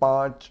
5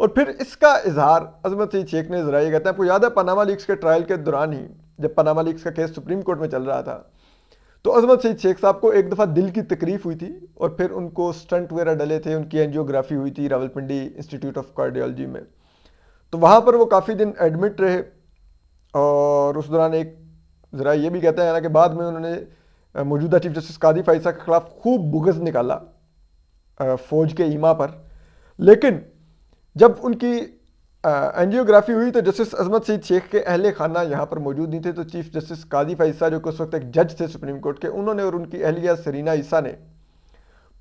اور پھر اس کا اظہار عظمت سعید شیخ نے ذرائع کہتے ہیں. آپ کو یاد ہے پاناما لیکس کے ٹرائل کے دوران ہی جب پاناما لیکس کا کیس سپریم کورٹ میں چل رہا تھا تو عظمت سعید شیخ صاحب کو ایک دفعہ دل کی تکلیف ہوئی تھی اور پھر ان کو سٹنٹ وغیرہ ڈلے تھے, ان کی اینجیوگرافی ہوئی تھی راولپنڈی انسٹیٹیوٹ آف کارڈیالوجی میں. تو وہاں پر وہ کافی دن ایڈمٹ رہے اور اس دوران ایک ذرائع یہ بھی کہتے ہیں کہ بعد میں انہوں نے موجودہ چیف جسٹس قاضی فائصہ کے خلاف خوب بغض نکالا فوج کے ایما پر. لیکن جب ان کی اینجیوگرافی ہوئی تو جسٹس عظمت سعید شیخ کے اہل خانہ یہاں پر موجود نہیں تھے, تو چیف جسٹس قاضی فائصہ جو کہ اس وقت ایک جج تھے سپریم کورٹ کے, انہوں نے اور ان کی اہلیہ سرینا عیسیٰ نے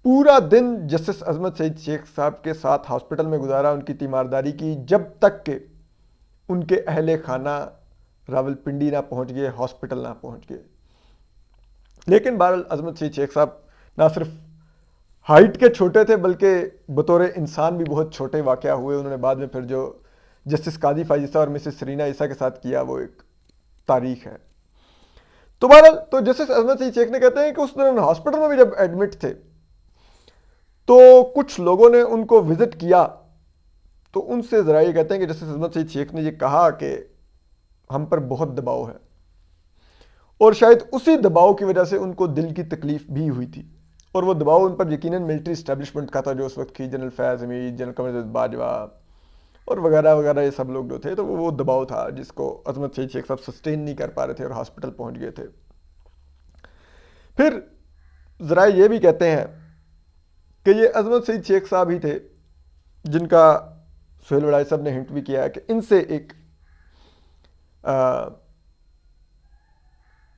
پورا دن جسٹس عظمت سعید شیخ صاحب کے ساتھ ہاسپٹل میں گزارا, ان کی تیمارداری کی جب تک کہ ان کے اہل خانہ راولپنڈی نہ پہنچ گئے, ہاسپٹل نہ پہنچ گئے. لیکن بہرحال عظمت سعید شیخ صاحب نہ صرف ہائٹ کے چھوٹے تھے بلکہ بطور انسان بھی بہت چھوٹے واقعہ ہوئے. انہوں نے بعد میں پھر جو جسٹس قاضی فائصہ اور مسز سرینا عیسیٰ کے ساتھ کیا وہ ایک تاریخ ہے. تو بہرحال تو جسٹس عظمت سعید شیخ نے کہتے ہیں کہ اس دوران ہاسپٹل میں بھی جب ایڈمٹ تھے تو کچھ لوگوں نے ان کو وزٹ کیا تو ان سے ذرائع کہتے ہیں کہ جسٹس عظمت سعید شیخ نے یہ کہا کہ ہم پر بہت دباؤ ہے, اور شاید اسی دباؤ کی وجہ سے ان کو دل کی تکلیف بھی ہوئی تھی. اور وہ دباؤ ان پر یقیناً ملٹری اسٹیبلشمنٹ کا تھا جو اس وقت کی جنرل فیض حمید, جنرل قمر باجوہ اور وغیرہ وغیرہ یہ سب لوگ جو تھے, تو وہ دباؤ تھا جس کو عظمت سعید شیخ صاحب سسٹین نہیں کر پا رہے تھے اور ہاسپٹل پہنچ گئے تھے. پھر ذرائع یہ بھی کہتے ہیں کہ یہ عظمت سعید شیخ صاحب ہی تھے جن کا سہیل وڑائی صاحب نے ہنٹ بھی کیا ہے کہ ان سے ایک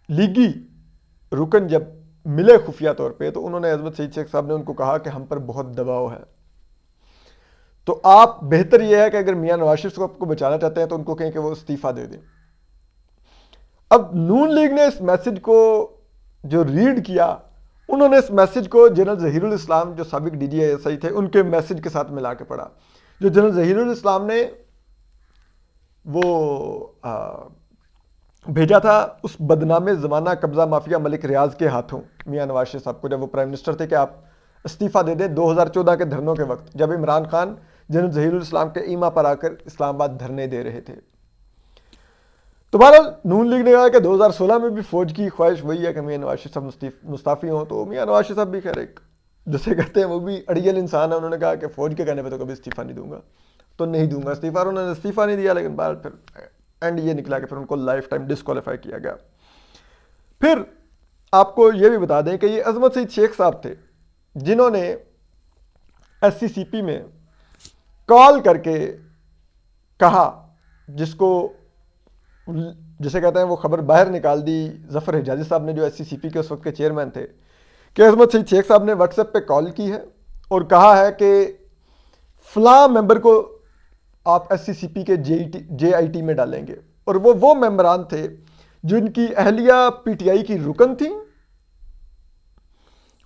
لیگی رکن جب ملے خفیہ طور پہ تو انہوں نے عظمت سعید شیخ صاحب نے ان کو کہا کہ ہم پر بہت دباؤ ہے, تو آپ بہتر یہ ہے کہ اگر میاں نواز شریف صاحب کو بچانا چاہتے ہیں تو ان کو کہیں کہ وہ استعفیٰ دے دیں. اب نون لیگ نے اس میسج کو جو ریڈ کیا, انہوں نے اس میسج کو جنرل ظہیر الاسلام جو سابق ڈی جی ایس آئی تھے ان کے میسج کے ساتھ ملا کے پڑھا. جو جنرل ظہیر الاسلام نے وہ بھیجا تھا اس بدنام زمانہ قبضہ مافیا ملک ریاض کے ہاتھوں میاں نواز شریف صاحب کو جب وہ پرائم منسٹر تھے کہ آپ استعفیٰ دے دیں 2014 کے دھرنوں کے وقت جب عمران خان جنرل ظہیر الاسلام کے ایما پر آ کر اسلام آباد دھرنے دے رہے تھے. تو بہرحال نون لیگ نے کہا کہ 2016 میں بھی فوج کی خواہش وہی ہے کہ میاں نواز شریف صاحب مستعفی ہوں. تو میاں نواز شریف صاحب بھی خیر ایک جسے کہتے ہیں وہ بھی اڑیل انسان ہے, انہوں نے کہا کہ فوج کے کہنے پہ تو کبھی استعفیٰ نہیں دوں گا, تو نہیں دوں گا استعفیٰ. انہوں نے استعفیٰ نہیں دیا, لیکن بہرحال پھر اینڈ یہ نکلا کہ پھر ان کو لائف ٹائم ڈسکوالیفائی کیا گیا. پھر آپ کو یہ بھی بتا دیں کہ یہ عظمت سعید شیخ صاحب تھے جنہوں نے ایس سی سی پی میں کال کر کے کہا, جس کو جسے کہتے ہیں وہ خبر باہر نکال دی ظفر حجازی صاحب نے جو ایس سی سی پی کے اس وقت کے چیئرمین تھے, کہ عظمت سعید شیخ صاحب نے واٹس ایپ پہ کال کی ہے اور کہا ہے کہ فلاں ممبر کو آپ ایس سی سی پی کے جے آئی ٹی میں ڈالیں گے. اور وہ ممبران تھے جن کی اہلیہ پی ٹی آئی کی رکن تھیں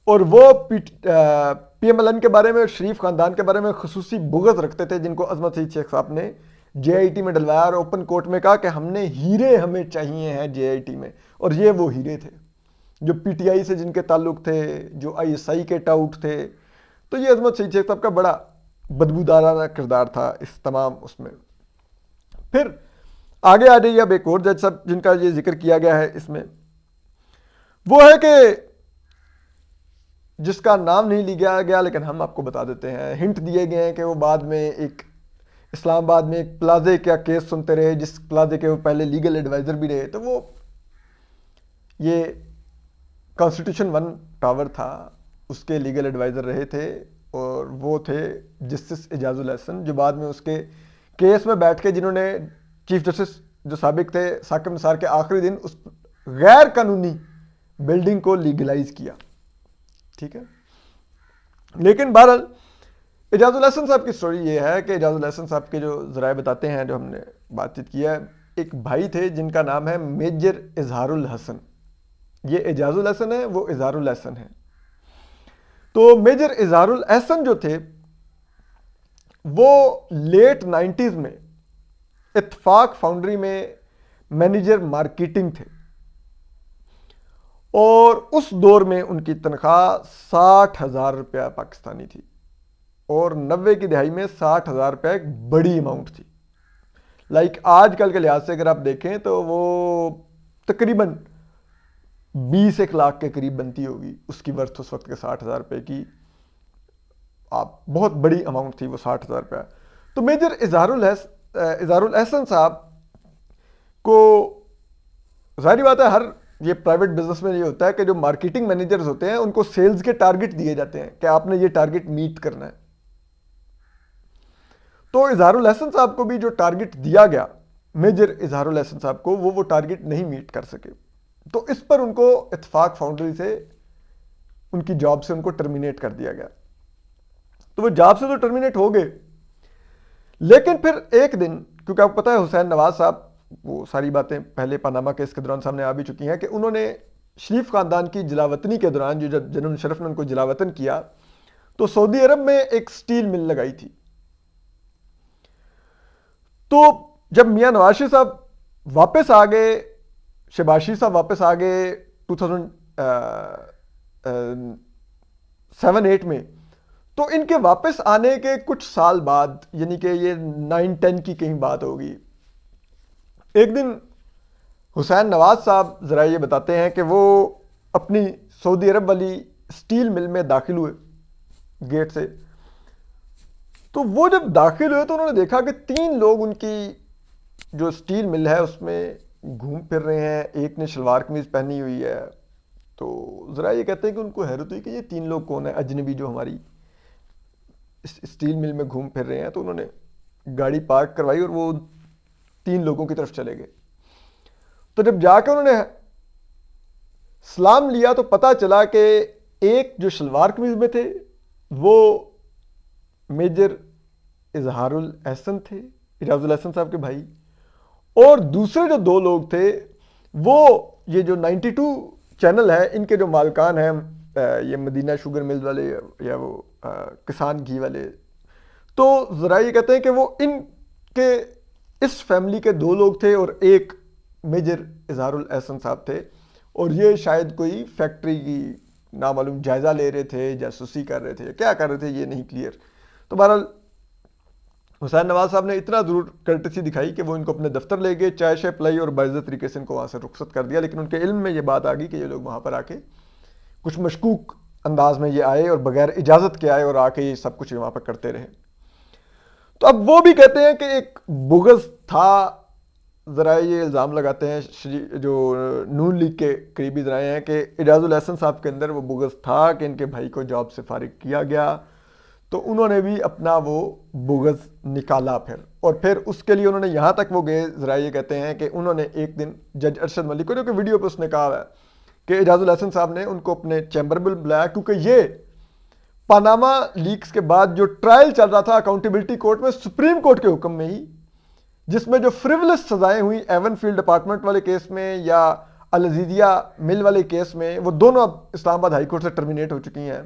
اور وہ پی ایم ایل این کے بارے میں, شریف خاندان کے بارے میں خصوصی بغض رکھتے تھے, جن کو عظمت سعید شیخ صاحب نے جے آئی ٹی میں ڈلوایا اور اوپن کورٹ میں کہا کہ ہم نے ہیرے ہمیں چاہیے ہیں جے آئی ٹی میں. اور یہ وہ ہیرے تھے جو پی ٹی آئی سے جن کے تعلق تھے, جو آئی ایس آئی کے ٹاؤٹ تھے. تو یہ عظمت سعید شیخ صاحب کا بڑا بدبودارانہ کردار تھا اس تمام اس میں. پھر آگے آ جائیے اب ایک اور جج صاحب جن کا یہ ذکر کیا گیا ہے اس میں, وہ ہے کہ جس کا نام نہیں لیا گیا لیکن ہم آپ کو بتا دیتے ہیں, ہنٹ دیے گئے ہیں کہ وہ بعد میں ایک اسلام آباد میں ایک پلازے کا کیس سنتے رہے جس پلازے کے وہ پہلے لیگل ایڈوائزر بھی رہے. تو وہ یہ کانسٹیٹیوشن 1 ٹاور تھا اس کے لیگل ایڈوائزر رہے تھے, اور وہ تھے جسٹس اعجاز الاحسن جو بعد میں اس کے کیس میں بیٹھ کے جنہوں نے چیف جسٹس جو سابق تھے ثاقب نثار کے آخری دن اس غیر قانونی بلڈنگ کو لیگلائز کیا. ٹھیک ہے, لیکن بہرحال اعجاز الاحسن صاحب کی سٹوری یہ ہے کہ اعجاز الاحسن صاحب کے جو ذرائع بتاتے ہیں جو ہم نے بات چیت کیا ہے, ایک بھائی تھے جن کا نام ہے میجر اظہار الحسن. یہ اعجاز الاحسن ہے, وہ اظہار الاحسن ہے. تو میجر اظہار الاحسن جو تھے وہ لیٹ 90s میں اتفاق فاؤنڈری میں مینیجر مارکیٹنگ تھے, اور اس دور میں ان کی تنخواہ 60,000 روپیہ پاکستانی تھی. اور 90 کی دہائی میں 60,000 روپے ایک بڑی اماؤنٹ تھی. لائک آج کل کے لحاظ سے اگر آپ دیکھیں تو وہ تقریباً 20 لاکھ کے قریب بنتی ہوگی اس کی ورتھ اس وقت کے 60,000 روپے کی. آپ بہت بڑی اماؤنٹ تھی وہ 60,000 روپے. تو میجر اظہار الاحسن صاحب کو ظاہری بات ہے ہر یہ پرائیویٹ بزنس میں یہ ہوتا ہے کہ جو مارکیٹنگ مینیجرز ہوتے ہیں ان کو سیلز کے ٹارگٹ دیے جاتے ہیں کہ آپ نے یہ ٹارگٹ میٹ کرنا ہے. تو اظہار الاحسن صاحب کو بھی جو ٹارگٹ دیا گیا میجر اظہار الاحسن صاحب کو وہ ٹارگٹ نہیں میٹ کر سکے. تو اس پر ان کو اتفاق فاؤنڈری سے ان کی جاب سے ان کو ٹرمینیٹ کر دیا گیا. تو وہ جاب سے تو ٹرمینیٹ ہو گئے, لیکن پھر ایک دن, کیونکہ آپ کو پتا ہے حسین نواز صاحب, وہ ساری باتیں پہلے پاناما کیس کے دوران سامنے آ بھی چکی ہیں کہ انہوں نے شریف خاندان کی جلاوطنی کے دوران جو جنرل مشرف نے ان کو جلاوطن کیا تو سعودی عرب میں ایک سٹیل مل لگائی تھی. تو جب میاں نواز شریف صاحب واپس آ گئے, شہباز شریف صاحب واپس آ گئے 2007-8 میں, تو ان کے واپس آنے کے کچھ سال بعد, یعنی کہ یہ 9-10 کی کہیں بات ہوگی, ایک دن حسین نواز صاحب ذرا یہ بتاتے ہیں کہ وہ اپنی سعودی عرب والی سٹیل مل میں داخل ہوئے گیٹ سے. تو وہ جب داخل ہوئے تو انہوں نے دیکھا کہ 3 لوگ ان کی جو سٹیل مل ہے اس میں گھوم پھر رہے ہیں. ایک نے شلوار قمیض پہنی ہوئی ہے. تو ذرا یہ کہتے ہیں کہ ان کو حیرت ہوئی کہ یہ 3 لوگ کون ہیں اجنبی جو ہماری سٹیل مل میں گھوم پھر رہے ہیں. تو انہوں نے گاڑی پارک کروائی اور وہ 3 لوگوں کی طرف چلے گئے. تو جب جا کے انہوں نے سلام لیا تو پتا چلا کہ ایک جو شلوار قمیض میں تھے وہ میجر اظہار الاحسن تھے, اعجاز الاحسن صاحب کے بھائی, اور دوسرے جو 2 لوگ تھے وہ یہ جو 92 چینل ہے ان کے جو مالکان ہیں, یہ مدینہ شوگر مل والے یا وہ کسان گھی والے. تو ذرا یہ کہتے ہیں کہ وہ ان کے اس فیملی کے 2 لوگ تھے اور ایک میجر اظہار الاحسن صاحب تھے, اور یہ شاید کوئی فیکٹری کی نامعلوم جائزہ لے رہے تھے, جاسوسی کر رہے تھے, کیا کر رہے تھے یہ نہیں کلیئر. تو بہرحال حسین نواز صاحب نے اتنا ضرور کرٹسی دکھائی کہ وہ ان کو اپنے دفتر لے گئے, چائے شائے پلائی اور باعزت طریقے سے ان کو وہاں سے رخصت کر دیا. لیکن ان کے علم میں یہ بات آ گئی کہ یہ لوگ وہاں پر آ کے کچھ مشکوک انداز میں یہ آئے اور بغیر اجازت کے آئے اور آ کے یہ سب کچھ وہاں پر کرتے رہے. تو اب وہ بھی کہتے ہیں کہ ایک بغض تھا, ذرائع یہ الزام لگاتے ہیں جو نون لیگ کے قریبی ذرائع ہیں کہ اعجاز الاحسن صاحب کے اندر وہ بغض تھا کہ ان کے بھائی کو جاب سے فارغ کیا گیا. تو انہوں نے بھی اپنا وہ بغض نکالا اور پھر اس کے لیے انہوں نے یہاں تک وہ گئے, ذرائع یہ کہتے ہیں کہ انہوں نے ایک دن جج ارشد ملک کو, جو کہ ویڈیو پہ اس نے کہا ہے کہ اعجاز الاحسن صاحب نے ان کو اپنے چیمبر میں بلایا, کیونکہ یہ پاناما لیکس کے بعد جو ٹرائل چل رہا تھا اکاؤنٹیبلٹی کورٹ میں, سپریم کورٹ کے حکم میں ہی, جس میں جو فریولس سزائیں ہوئی ایون فیلڈ اپارٹمنٹ والے کیس میں یا العزیزیہ مل والے کیس میں, وہ دونوں اب اسلام آباد ہائی کورٹ سے ٹرمینیٹ ہو چکی ہیں.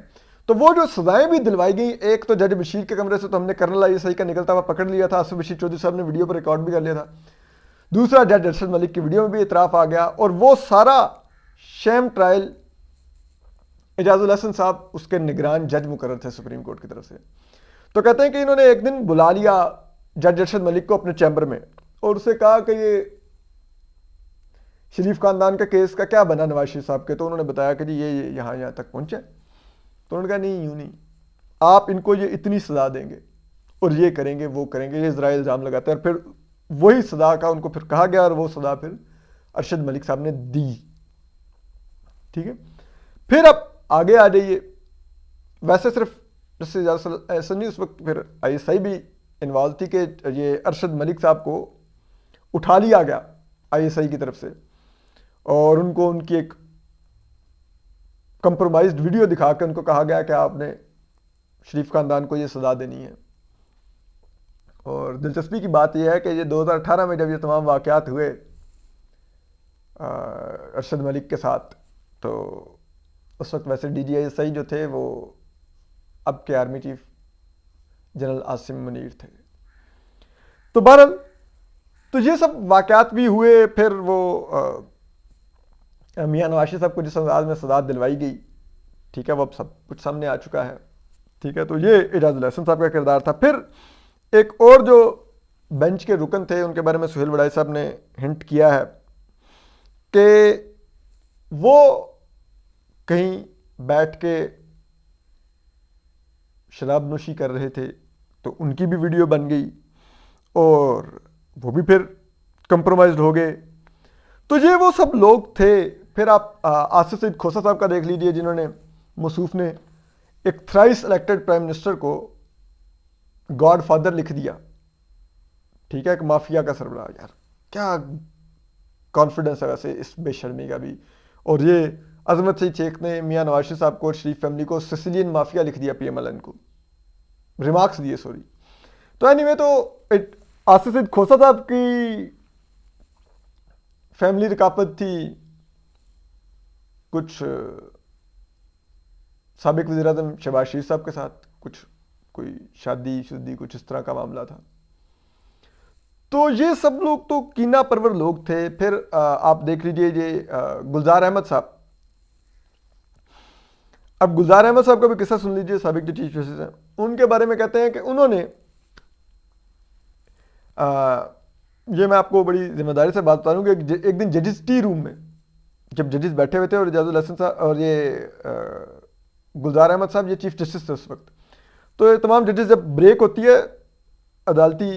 تو وہ جو سزائیں بھی دلوائی گئیں, ایک تو جج بشیر کے کمرے سے تو ہم نے کرنل آئی ایس آئی کا نکلتا ہوا پکڑ لیا تھا, آصف بشیر چودھری صاحب نے ویڈیو پر ریکارڈ بھی کر لیا تھا. دوسرا جج ارشد ملک کی ویڈیو میں بھی اعتراف آ گیا, اور وہ سارا شیم ٹرائل اعجاز الاحسن صاحب اس کے نگران جج مقرر تھے سپریم کورٹ کی طرف سے. تو کہتے ہیں کہ انہوں نے ایک دن بلا لیا جج ارشد ملک کو اپنے چیمبر میں اور اسے کہا کہ یہ شریف خاندان کا کیس کا کیا بنا نواز شریف صاحب کے. تو انہوں نے بتایا کہ جی یہ یہاں تک پہنچا. تو انہوں نے کہا نہیں, یوں نہیں, آپ ان کو یہ اتنی سزا دیں گے اور یہ کریں گے وہ کریں گے, یہ ذرائع الزام لگاتے ہیں. اور پھر وہی سزا کا ان کو پھر کہا گیا اور وہ سزا پھر ارشد ملک صاحب نے دی. ٹھیک ہے, پھر اب آگے آ جائیے. ویسے صرف ایسا نہیں, اس وقت پھر آئی ایس آئی بھی انوالو تھی کہ یہ ارشد ملک صاحب کو اٹھا لیا گیا آئی ایس آئی کی طرف سے, اور ان کو ان کی ایک کمپرومائزڈ ویڈیو دکھا کے ان کو کہا گیا کہ آپ نے شریف خاندان کو یہ سزا دینی ہے. اور دلچسپی کی بات یہ ہے کہ یہ 2018 میں جب یہ تمام واقعات ہوئے ارشد ملک کے ساتھ, تو اس وقت ویسے D G I S I جو تھے وہ اب کے army chief general Asim Munir تھے. تو بہرحال تو یہ سب واقعات بھی ہوئے. پھر وہ میاں نواز شریف صاحب کو جس انداز میں سزا دلوائی گئی, ٹھیک ہے, وہ اب سب کچھ سامنے آ چکا ہے. ٹھیک ہے، تو یہ اعجاز الاحسن صاحب کا کردار تھا. پھر ایک اور جو بینچ کے رکن تھے ان کے بارے میں سہیل وڑائی صاحب نے ہنٹ کیا ہے کہ وہ کہیں بیٹھ کے شراب نوشی کر رہے تھے، تو ان کی بھی ویڈیو بن گئی اور وہ بھی پھر کمپرومائزڈ ہو گئے. تو یہ وہ سب لوگ تھے. پھر آپ آصف سعید کھوسہ صاحب کا دیکھ لیجئے، جنہوں نے موصوف نے ایک تھرائس الیکٹڈ پرائم منسٹر کو گاڈ فادر لکھ دیا. ٹھیک ہے، ایک مافیا کا سربراہ. یار کیا کانفیڈنس ہے ویسے اس بے شرمی کا بھی. اور یہ عظمت سعید شیخ نے میاں نواز شریف صاحب کو اور شریف فیملی کو سسیلین مافیا لکھ دیا، پی ایم ایل این کو ریمارکس دیے، سوری. تو اینی وے، تو آصف سعید کھوسہ صاحب کی فیملی رکابت تھی، کچھ سابق وزیر اعظم شہباز شریف صاحب کے ساتھ کچھ کوئی شادی کچھ اس طرح کا معاملہ تھا. تو یہ سب لوگ تو کینہ پرور لوگ تھے. پھر آپ دیکھ لیجئے یہ گلزار احمد صاحب. اب گلزار احمد صاحب کا بھی قصہ سن لیجئے، سابق جو چیف جسٹس ہیں. ان کے بارے میں کہتے ہیں کہ انہوں نے یہ میں آپ کو بڑی ذمہ داری سے بات بتا رہا ہوں کہ ایک دن ججز ٹی روم میں جب ججز بیٹھے ہوئے تھے، اور اعجاز الاحسن صاحب اور یہ گلزار احمد صاحب یہ چیف جسٹس تھے اس وقت، تو یہ تمام ججز جب بریک ہوتی ہے عدالتی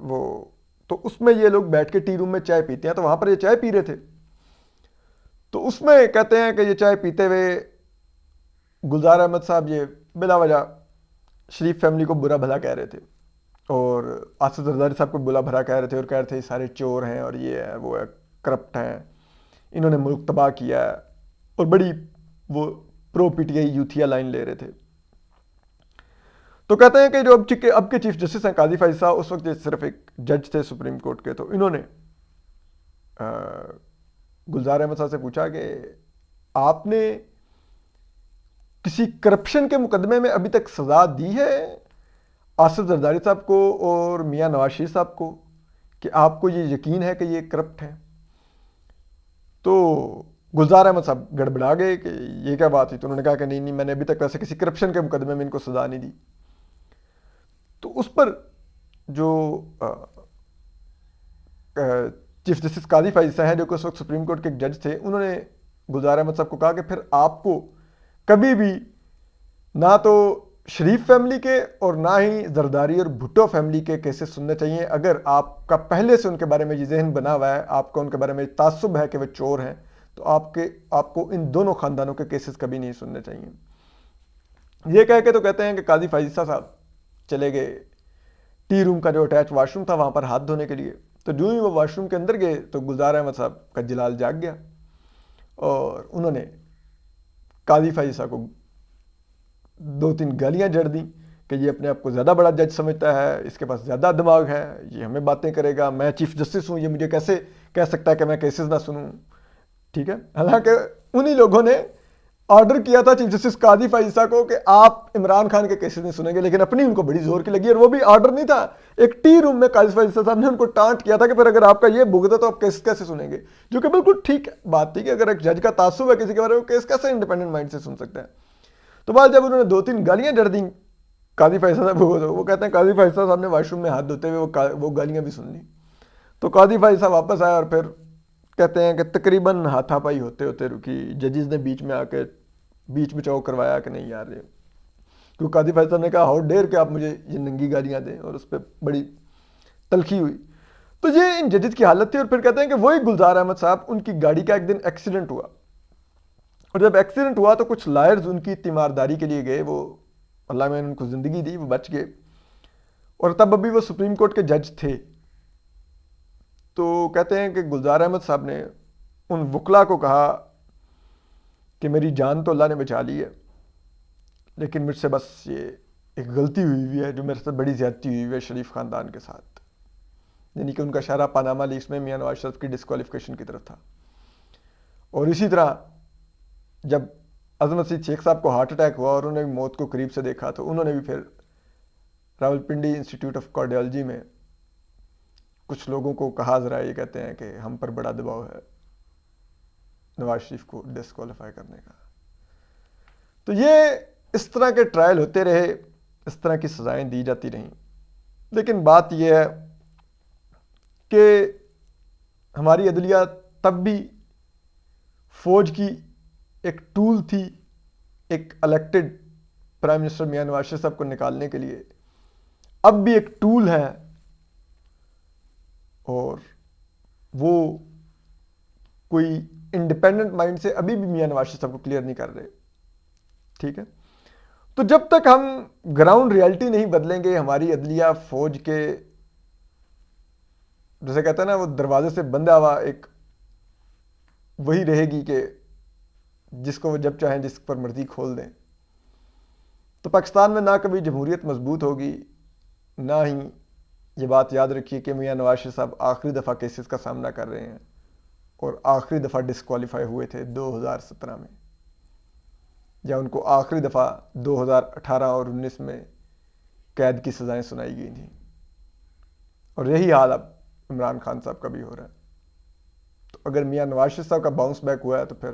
وہ، تو اس میں یہ لوگ بیٹھ کے ٹی روم میں چائے پیتے ہیں. تو وہاں پر یہ چائے پی رہے تھے، تو اس میں کہتے ہیں کہ یہ چائے پیتے ہوئے گلزار احمد صاحب یہ بلا وجہ شریف فیملی کو برا بھلا کہہ رہے تھے، اور آصف زرداری صاحب کو بلا بھلا کہہ رہے تھے، اور کہہ رہے تھے سارے چور ہیں اور یہ ہے وہ ہے، کرپٹ ہیں، انہوں نے ملک تباہ کیا ہے، اور بڑی وہ پرو پی ٹی آئی یوتھیا لائن لے رہے تھے. تو کہتے ہیں کہ جو اب کے چیف جسٹس ہیں قاضی فائز صاحب، اس وقت یہ صرف ایک جج تھے سپریم کورٹ کے، تو انہوں نے گلزار احمد صاحب سے پوچھا کہ آپ نے کسی کرپشن کے مقدمے میں ابھی تک سزا دی ہے آصف زرداری صاحب کو اور میاں نواز شریف صاحب کو، کہ آپ کو یہ یقین ہے کہ یہ کرپٹ ہیں؟ تو گلزار احمد صاحب گڑبڑا گئے کہ یہ کیا بات ہوئی. تو انہوں نے کہا کہ نہیں میں نے ابھی تک ویسے کسی کرپشن کے مقدمے میں ان کو سزا نہیں دی. تو اس پر جو چیف جسٹس قاضی فائز صاحب ہیں، جو کہ اس وقت سپریم کورٹ کے ایک جج تھے، انہوں نے گلزار احمد صاحب کو کہا کہ پھر آپ کو کبھی بھی نہ تو شریف فیملی کے اور نہ ہی زرداری اور بھٹو فیملی کے کیسز سننے چاہیے. اگر آپ کا پہلے سے ان کے بارے میں یہ ذہن بنا ہوا ہے، آپ کا ان کے بارے میں تعصب ہے کہ وہ چور ہیں، تو آپ کو ان دونوں خاندانوں کے کیسز کبھی نہیں سننے چاہیے. یہ کہہ کے تو کہتے ہیں کہ قاضی فائزہ صاحب چلے گئے ٹی روم کا جو اٹیچ واش روم تھا وہاں پر ہاتھ دھونے کے لیے. تو جو ہی وہ واش روم کے اندر گئے تو گلزار احمد صاحب کا جلال جاگ گیا، اور انہوں نے قاضی فائز صاحب کو 2-3 گالیاں جڑ دیں کہ یہ اپنے آپ کو زیادہ بڑا جج سمجھتا ہے، اس کے پاس زیادہ دماغ ہے، یہ ہمیں باتیں کرے گا، میں چیف جسٹس ہوں، یہ مجھے کیسے کہہ سکتا ہے کہ میں کیسز نہ سنوں. ٹھیک ہے، حالانکہ انہی لوگوں نے آرڈر کیا تھا چیف جسٹس قاضی فائزہ کو کہ آپ عمران خان کے کیسز نہیں سنیں گے، لیکن اپنی ان کو بڑی زور کی لگی، اور وہ بھی آرڈر نہیں تھا، ایک ٹی روم میں قاضی فائزہ صاحب نے ان کو ٹانٹ کیا تھا کہ پھر اگر آپ کا یہ بغض ہے تو آپ کیس کیسے سنیں گے. جو کہ بالکل ٹھیک بات تھی کہ اگر ایک جج کا تعصب ہے کسی کے بارے میں، کیس کیسے انڈیپینڈنٹ مائنڈ سے سن سکتا ہے. تو بعد جب انہوں نے 2-3 گالیاں جڑ دیں قاضی فائزہ صاحب کو، وہ کہتے ہیں قاضی فائزہ صاحب نے واش روم میں ہاتھ دھوتے ہوئے وہ گالیاں بھی سن لی. تو قاضی فائزہ صاحب واپس آیا، اور پھر کہتے ہیں کہ تقریباً ہاتھا پائی ہوتے ہوتے رکی. ججز نے بیچ میں آ کے بیچ بچاؤ کروایا کہ نہیں یار یہ، کیونکہ قاضی فائز صاحب نے کہا ہاؤ ڈیر کہ آپ مجھے یہ ننگی گالیاں دیں، اور اس پہ بڑی تلخی ہوئی. تو یہ ان ججز کی حالت تھی. اور پھر کہتے ہیں کہ وہی گلزار احمد صاحب، ان کی گاڑی کا ایک دن ایکسیڈنٹ ہوا، اور جب ایکسیڈنٹ ہوا تو کچھ لائرز ان کی تیمارداری کے لیے گئے، وہ اللہ میں نے ان کو زندگی دی، وہ بچ گئے، اور تب ابھی وہ سپریم کورٹ کے جج تھے. تو کہتے ہیں کہ گلزار احمد صاحب نے ان وکلا کو کہا کہ میری جان تو اللہ نے بچا لی ہے، لیکن مجھ سے بس یہ ایک غلطی ہوئی ہے، جو میرے سے بڑی زیادتی ہوئی ہے شریف خاندان کے ساتھ. یعنی کہ ان کا اشارہ پاناما لیکس میں میاں نواز شریف کی ڈسکوالیفیکیشن کی طرف تھا. اور اسی طرح جب عظمت سعید شیخ صاحب کو ہارٹ اٹیک ہوا اور انہوں نے موت کو قریب سے دیکھا، تو انہوں نے بھی پھر راولپنڈی انسٹیٹیوٹ آف کارڈیالوجی میں کچھ لوگوں کو کہا، ذرا یہ کہتے ہیں کہ ہم پر بڑا دباؤ ہے نواز شریف کو ڈسکوالیفائی کرنے کا. تو یہ اس طرح کے ٹرائل ہوتے رہے، اس طرح کی سزائیں دی جاتی رہیں، لیکن بات یہ ہے کہ ہماری عدلیہ تب بھی فوج کی ایک ٹول تھی، ایک elected prime minister Mian Nawaz Sharif صاحب کو نکالنے کے لیے، اب بھی ایک ٹول ہے، اور وہ کوئی انڈیپینڈنٹ مائنڈ سے ابھی بھی میاں نواز شریف صاحب کو کلیئر نہیں کر رہے. ٹھیک ہے، تو جب تک ہم گراؤنڈ ریالٹی نہیں بدلیں گے، ہماری عدلیہ فوج کے جیسے کہتے ہیں نا وہ دروازے سے بندھا ہوا ایک وہی رہے گی کہ جس کو وہ جب چاہیں جس پر مرضی کھول دیں. تو پاکستان میں نہ کبھی جمہوریت مضبوط ہوگی، نہ ہی یہ بات یاد رکھیے کہ میاں نواز شریف صاحب آخری دفعہ کیسز کا سامنا کر رہے ہیں اور آخری دفعہ ڈسکوالیفائی ہوئے تھے 2017 میں، یا ان کو آخری دفعہ 2018 اور 19 میں قید کی سزائیں سنائی گئی تھیں، اور یہی حال اب عمران خان صاحب کا بھی ہو رہا ہے. تو اگر میاں نواز شریف صاحب کا باؤنس بیک ہوا ہے تو پھر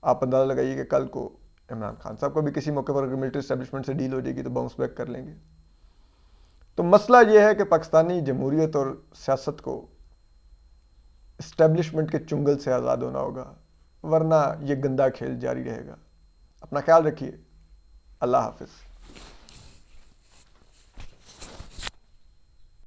آپ اندازہ لگائیے کہ کل کو عمران خان صاحب کو بھی کسی موقع پر اگر ملٹری اسٹیبلشمنٹ سے ڈیل ہو جائے گی تو باؤنس بیک کر لیں گے. تو مسئلہ یہ ہے کہ پاکستانی جمہوریت اور سیاست کو اسٹیبلشمنٹ کے چنگل سے آزاد ہونا ہوگا، ورنہ یہ گندا کھیل جاری رہے گا. اپنا خیال رکھیے. اللہ حافظ.